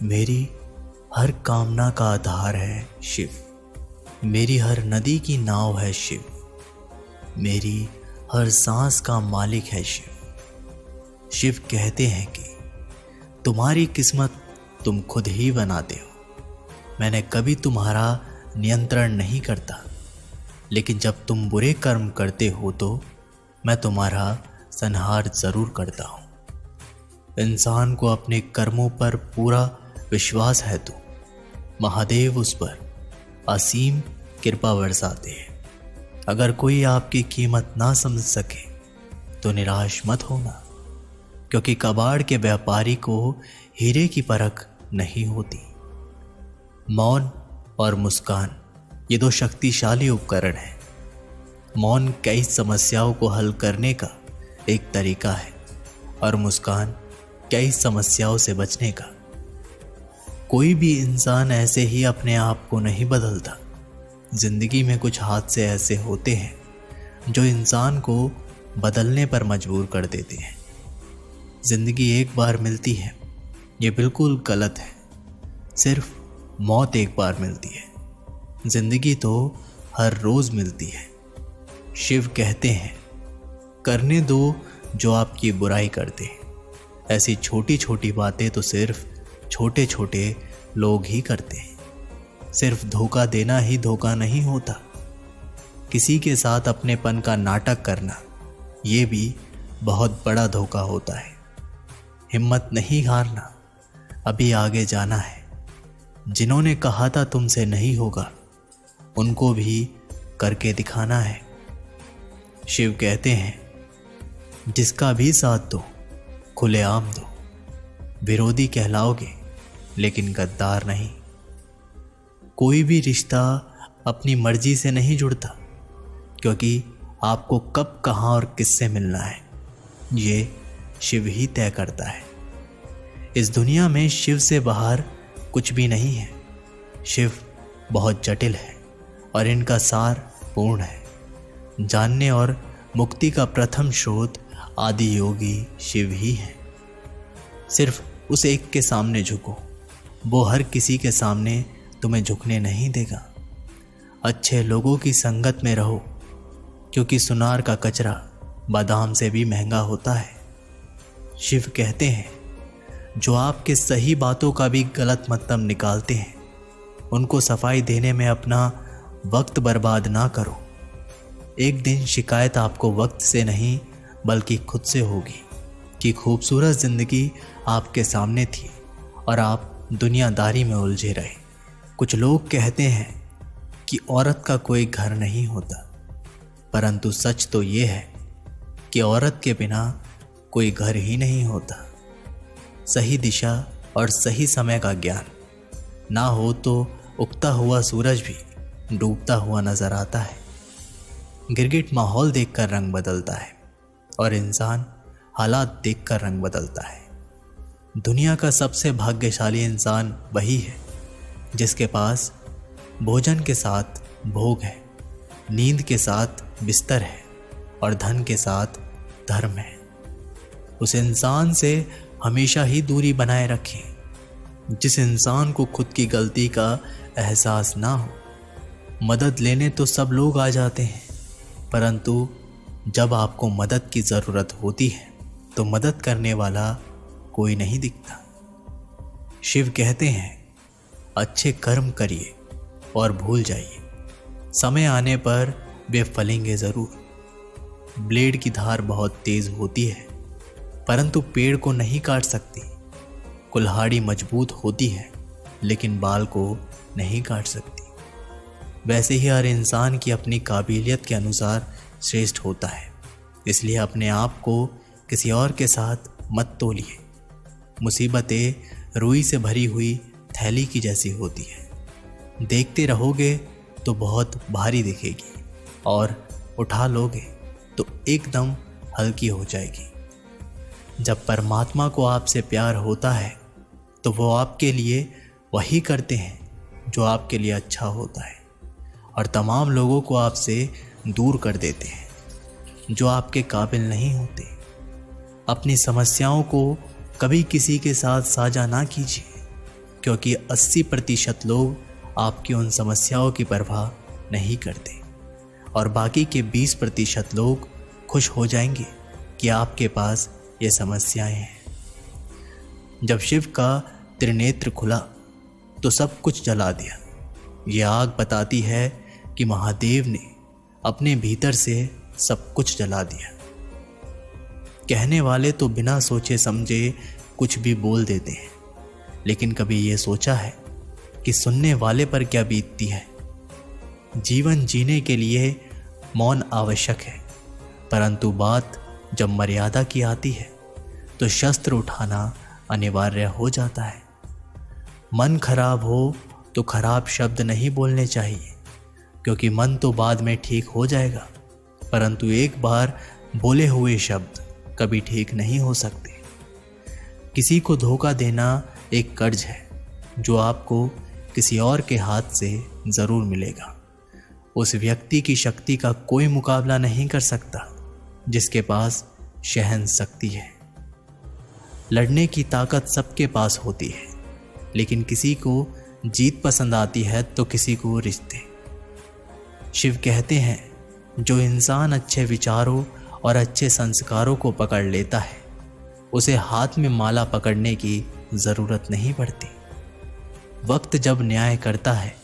मेरी हर कामना का आधार है शिव। मेरी हर नदी की नाव है शिव। मेरी हर सांस का मालिक है शिव। शिव कहते हैं कि तुम्हारी किस्मत तुम खुद ही बनाते हो। मैंने कभी तुम्हारा नियंत्रण नहीं करता, लेकिन जब तुम बुरे कर्म करते हो तो मैं तुम्हारा संहार जरूर करता हूँ। इंसान को अपने कर्मों पर पूरा विश्वास है तो महादेव उस पर असीम कृपा बरसाते हैं। अगर कोई आपकी कीमत ना समझ सके तो निराश मत होना, क्योंकि कबाड़ के व्यापारी को हीरे की परख नहीं होती। मौन और मुस्कान ये दो शक्तिशाली उपकरण हैं। मौन कई समस्याओं को हल करने का एक तरीका है और मुस्कान कई समस्याओं से बचने का। कोई भी इंसान ऐसे ही अपने आप को नहीं बदलता। जिंदगी में कुछ हादसे ऐसे होते हैं जो इंसान को बदलने पर मजबूर कर देते हैं। जिंदगी एक बार मिलती है, ये बिल्कुल गलत है। सिर्फ मौत एक बार मिलती है। जिंदगी तो हर रोज मिलती है। शिव कहते हैं, करने दो जो आपकी बुराई करते हैं। ऐसी छोटी छोटी बातें तो सिर्फ छोटे छोटे लोग ही करते हैं। सिर्फ धोखा देना ही धोखा नहीं होता। किसी के साथ अपनेपन का नाटक करना ये भी बहुत बड़ा धोखा होता है। हिम्मत नहीं हारना, अभी आगे जाना है। जिन्होंने कहा था तुमसे नहीं होगा, उनको भी करके दिखाना है। शिव कहते हैं, जिसका भी साथ दो खुलेआम दो। विरोधी कहलाओगे लेकिन गद्दार नहीं। कोई भी रिश्ता अपनी मर्जी से नहीं जुड़ता, क्योंकि आपको कब कहाँ और किससे मिलना है ये शिव ही तय करता है। इस दुनिया में शिव से बाहर कुछ भी नहीं है। शिव बहुत जटिल है और इनका सार पूर्ण है। जानने और मुक्ति का प्रथम स्रोत आदि योगी शिव ही है। सिर्फ उस एक के सामने झुको, वो हर किसी के सामने तुम्हें झुकने नहीं देगा। अच्छे लोगों की संगत में रहो, क्योंकि सुनार का कचरा बादाम से भी महंगा होता है। शिव कहते हैं, जो आपके सही बातों का भी गलत मतलब निकालते हैं, उनको सफाई देने में अपना वक्त बर्बाद ना करो। एक दिन शिकायत आपको वक्त से नहीं बल्कि खुद से होगी कि खूबसूरत जिंदगी आपके सामने थी और आप दुनियादारी में उलझे रहे। कुछ लोग कहते हैं कि औरत का कोई घर नहीं होता, परंतु सच तो ये है कि औरत के बिना कोई घर ही नहीं होता। सही दिशा और सही समय का ज्ञान ना हो तो उगता हुआ सूरज भी डूबता हुआ नजर आता है। गिरगिट माहौल देखकर रंग बदलता है और इंसान हालात देखकर रंग बदलता है। दुनिया का सबसे भाग्यशाली इंसान वही है जिसके पास भोजन के साथ भोग है, नींद के साथ बिस्तर है और धन के साथ धर्म है। उस इंसान से हमेशा ही दूरी बनाए रखें जिस इंसान को खुद की गलती का एहसास ना हो। मदद लेने तो सब लोग आ जाते हैं, परंतु जब आपको मदद की ज़रूरत होती है तो मदद करने वाला कोई नहीं दिखता। शिव कहते हैं, अच्छे कर्म करिए और भूल जाइए। समय आने पर वे फलेंगे ज़रूर। ब्लेड की धार बहुत तेज होती है, परंतु पेड़ को नहीं काट सकती। कुल्हाड़ी मजबूत होती है, लेकिन बाल को नहीं काट सकती। वैसे ही हर इंसान की अपनी काबिलियत के अनुसार श्रेष्ठ होता है। इसलिए अपने आप को किसी और के साथ मत तोलिए। मुसीबतें रुई से भरी हुई थैली की जैसी होती है। देखते रहोगे तो बहुत भारी दिखेगी और उठा लोगे तो एकदम हल्की हो जाएगी। जब परमात्मा को आपसे प्यार होता है तो वो आपके लिए वही करते हैं जो आपके लिए अच्छा होता है, और तमाम लोगों को आपसे दूर कर देते हैं जो आपके काबिल नहीं होते। अपनी समस्याओं को कभी किसी के साथ साझा ना कीजिए। क्योंकि 80% लोग आपकी उन समस्याओं की परवाह नहीं करते और बाकी के 20% लोग खुश हो जाएंगे कि आपके पास ये समस्याएं हैं। जब शिव का त्रिनेत्र खुला तो सब कुछ जला दिया। ये आग बताती है कि महादेव ने अपने भीतर से सब कुछ जला दिया। कहने वाले तो बिना सोचे समझे कुछ भी बोल देते हैं, लेकिन कभी ये सोचा है कि सुनने वाले पर क्या बीतती है। जीवन जीने के लिए मौन आवश्यक है, परंतु बात जब मर्यादा की आती है तो शस्त्र उठाना अनिवार्य हो जाता है। मन खराब हो तो खराब शब्द नहीं बोलने चाहिए, क्योंकि मन तो बाद में ठीक हो जाएगा, परंतु एक बार बोले हुए शब्द कभी ठीक नहीं हो सकते। किसी को धोखा देना एक कर्ज है जो आपको किसी और के हाथ से ज़रूर मिलेगा। उस व्यक्ति की शक्ति का कोई मुकाबला नहीं कर सकता जिसके पास सहन शक्ति है। लड़ने की ताकत सबके पास होती है, लेकिन किसी को जीत पसंद आती है तो किसी को रिश्ते। शिव कहते हैं, जो इंसान अच्छे विचारों और अच्छे संस्कारों को पकड़ लेता है उसे हाथ में माला पकड़ने की ज़रूरत नहीं पड़ती। वक्त जब न्याय करता है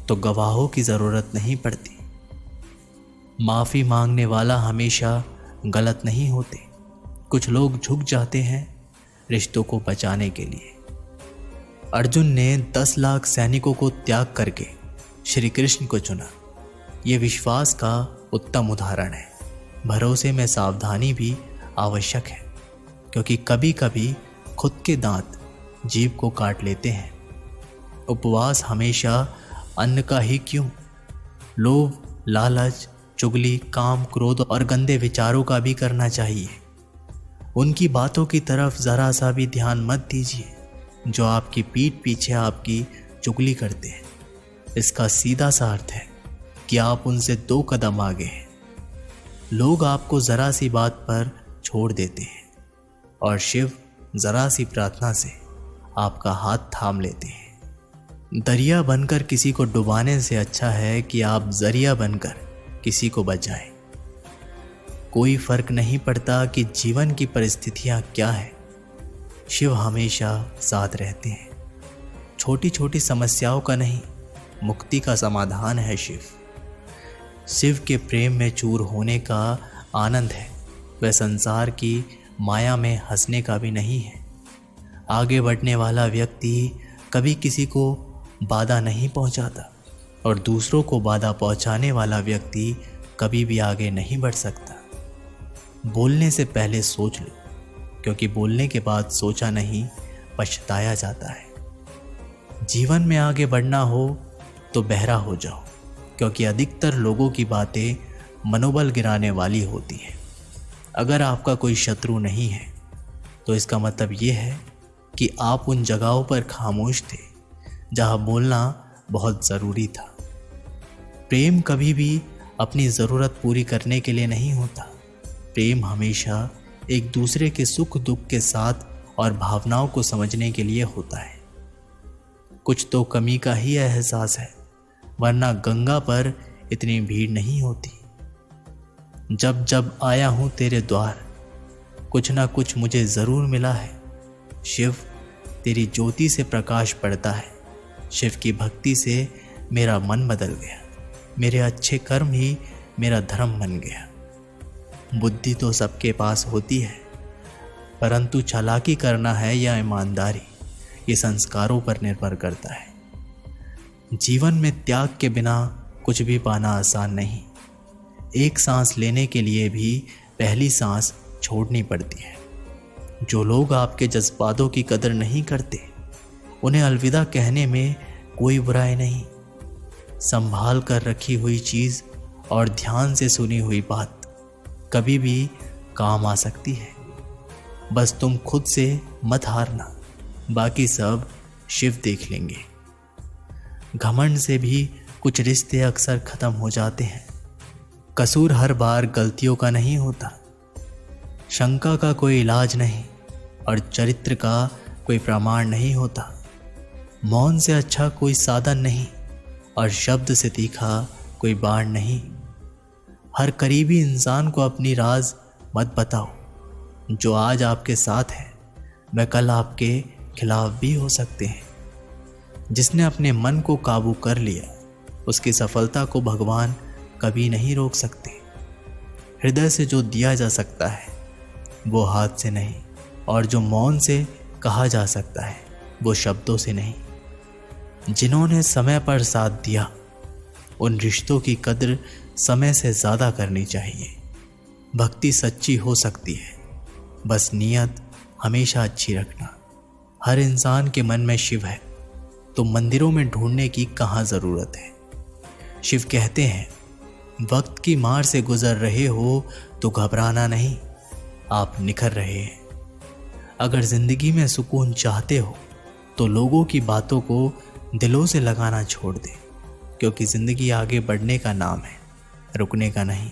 तो गवाहों की ज़रूरत नहीं पड़ती। माफ़ी मांगने वाला हमेशा गलत नहीं होते। कुछ लोग झुक जाते हैं रिश्तों को बचाने के लिए। अर्जुन ने 10 लाख सैनिकों को त्याग करके श्री कृष्ण को चुना। ये विश्वास का उत्तम उदाहरण है। भरोसे में सावधानी भी आवश्यक है, क्योंकि कभी कभी खुद के दांत जीभ को काट लेते हैं। उपवास हमेशा अन्न का ही क्यों, लोभ, लालच, चुगली, काम, क्रोध और गंदे विचारों का भी करना चाहिए। उनकी बातों की तरफ ज़रा सा भी ध्यान मत दीजिए जो आपकी पीठ पीछे आपकी चुगली करते हैं। इसका सीधा सा अर्थ है कि आप उनसे 2 कदम आगे हैं। लोग आपको ज़रा सी बात पर छोड़ देते हैं और शिव ज़रा सी प्रार्थना से आपका हाथ थाम लेते हैं। दरिया बनकर किसी को डुबाने से अच्छा है कि आप जरिया बनकर किसी को बचाएं। कोई फर्क नहीं पड़ता कि जीवन की परिस्थितियां क्या है, शिव हमेशा साथ रहते हैं। छोटी छोटी समस्याओं का नहीं, मुक्ति का समाधान है शिव। शिव के प्रेम में चूर होने का आनंद है, वह संसार की माया में हंसने का भी नहीं है। आगे बढ़ने वाला व्यक्ति कभी किसी को बाधा नहीं पहुंचाता और दूसरों को बाधा पहुंचाने वाला व्यक्ति कभी भी आगे नहीं बढ़ सकता। बोलने से पहले सोच लो, क्योंकि बोलने के बाद सोचा नहीं पछताया जाता है। जीवन में आगे बढ़ना हो तो बहरा हो जाओ, क्योंकि अधिकतर लोगों की बातें मनोबल गिराने वाली होती हैं। अगर आपका कोई शत्रु नहीं है तो इसका मतलब ये है कि आप उन जगहों पर खामोश थे जहां बोलना बहुत ज़रूरी था। प्रेम कभी भी अपनी ज़रूरत पूरी करने के लिए नहीं होता। प्रेम हमेशा एक दूसरे के सुख दुख के साथ और भावनाओं को समझने के लिए होता है। कुछ तो कमी का ही एहसास है, वरना गंगा पर इतनी भीड़ नहीं होती। जब जब आया हूँ तेरे द्वार, कुछ ना कुछ मुझे ज़रूर मिला है। शिव, तेरी ज्योति से प्रकाश पड़ता है। शिव की भक्ति से मेरा मन बदल गया। मेरे अच्छे कर्म ही मेरा धर्म बन गया। बुद्धि तो सबके पास होती है, परंतु चालाकी करना है या ईमानदारी, ये संस्कारों पर निर्भर करता है। जीवन में त्याग के बिना कुछ भी पाना आसान नहीं। एक सांस लेने के लिए भी पहली सांस छोड़नी पड़ती है। जो लोग आपके जज्बातों की कदर नहीं करते, उन्हें अलविदा कहने में कोई बुराई नहीं। संभाल कर रखी हुई चीज़ और ध्यान से सुनी हुई बात कभी भी काम आ सकती है। बस तुम खुद से मत हारना, बाकी सब शिव देख लेंगे। घमंड से भी कुछ रिश्ते अक्सर ख़त्म हो जाते हैं। कसूर हर बार गलतियों का नहीं होता। शंका का कोई इलाज नहीं और चरित्र का कोई प्रमाण नहीं होता। मौन से अच्छा कोई साधन नहीं और शब्द से तीखा कोई बाण नहीं। हर करीबी इंसान को अपनी राज मत बताओ। जो आज आपके साथ है वह कल आपके खिलाफ भी हो सकते हैं। जिसने अपने मन को काबू कर लिया उसकी सफलता को भगवान कभी नहीं रोक सकते। हृदय से जो दिया जा सकता है वो हाथ से नहीं, और जो मौन से कहा जा सकता है वो शब्दों से नहीं। जिन्होंने समय पर साथ दिया उन रिश्तों की कद्र समय से ज़्यादा करनी चाहिए। भक्ति सच्ची हो सकती है, बस नियत हमेशा अच्छी रखना। हर इंसान के मन में शिव है तो मंदिरों में ढूंढने की कहाँ ज़रूरत है। शिव कहते हैं, वक्त की मार से गुजर रहे हो तो घबराना नहीं, आप निखर रहे हैं। अगर ज़िंदगी में सुकून चाहते हो तो लोगों की बातों को दिलों से लगाना छोड़ दें, क्योंकि ज़िंदगी आगे बढ़ने का नाम है, रुकने का नहीं।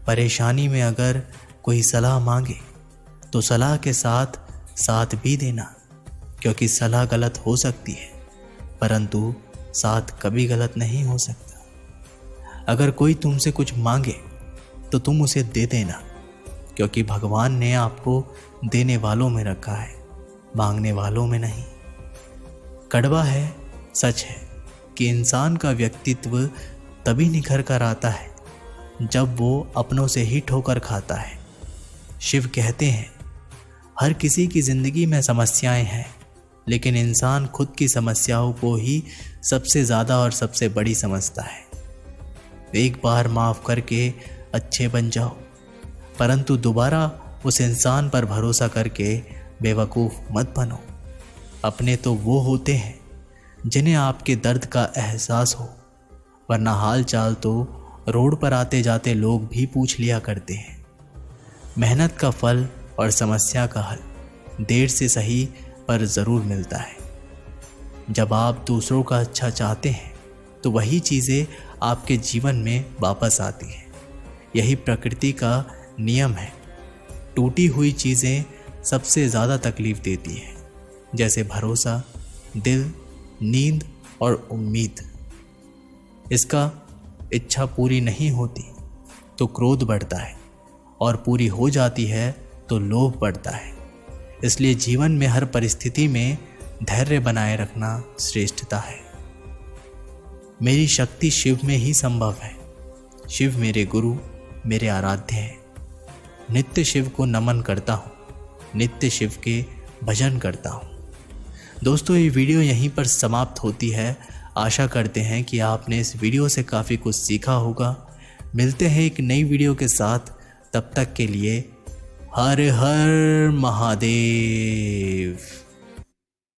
परेशानी में अगर कोई सलाह मांगे तो सलाह के साथ साथ भी देना, क्योंकि सलाह गलत हो सकती है परंतु साथ कभी गलत नहीं हो सकता। अगर कोई तुमसे कुछ मांगे तो तुम उसे दे देना, क्योंकि भगवान ने आपको देने वालों में रखा है, मांगने वालों में नहीं। कड़वा है, सच है कि इंसान का व्यक्तित्व तभी निखर कर आता है जब वो अपनों से ही ठोकर खाता है। शिव कहते हैं, हर किसी की ज़िंदगी में समस्याएं हैं, लेकिन इंसान खुद की समस्याओं को ही सबसे ज़्यादा और सबसे बड़ी समझता है। एक बार माफ़ करके अच्छे बन जाओ, परंतु दोबारा उस इंसान पर भरोसा करके बेवकूफ़ मत बनो। अपने तो वो होते हैं जिन्हें आपके दर्द का एहसास हो, वरना हाल चाल तो रोड पर आते जाते लोग भी पूछ लिया करते हैं। मेहनत का फल और समस्या का हल देर से सही पर ज़रूर मिलता है। जब आप दूसरों का अच्छा चाहते हैं तो वही चीज़ें आपके जीवन में वापस आती हैं। यही प्रकृति का नियम है। टूटी हुई चीज़ें सबसे ज़्यादा तकलीफ़ देती हैं, जैसे भरोसा, दिल, नींद और उम्मीद। इसका इच्छा पूरी नहीं होती तो क्रोध बढ़ता है, और पूरी हो जाती है तो लोभ बढ़ता है। इसलिए जीवन में हर परिस्थिति में धैर्य बनाए रखना श्रेष्ठता है। मेरी शक्ति शिव में ही संभव है। शिव मेरे गुरु, मेरे आराध्य हैं। नित्य शिव को नमन करता हूँ, नित्य शिव के भजन करता हूँ। दोस्तों, ये वीडियो यहीं पर समाप्त होती है। आशा करते हैं कि आपने इस वीडियो से काफ़ी कुछ सीखा होगा। मिलते हैं एक नई वीडियो के साथ, तब तक के लिए हर हर महादेव।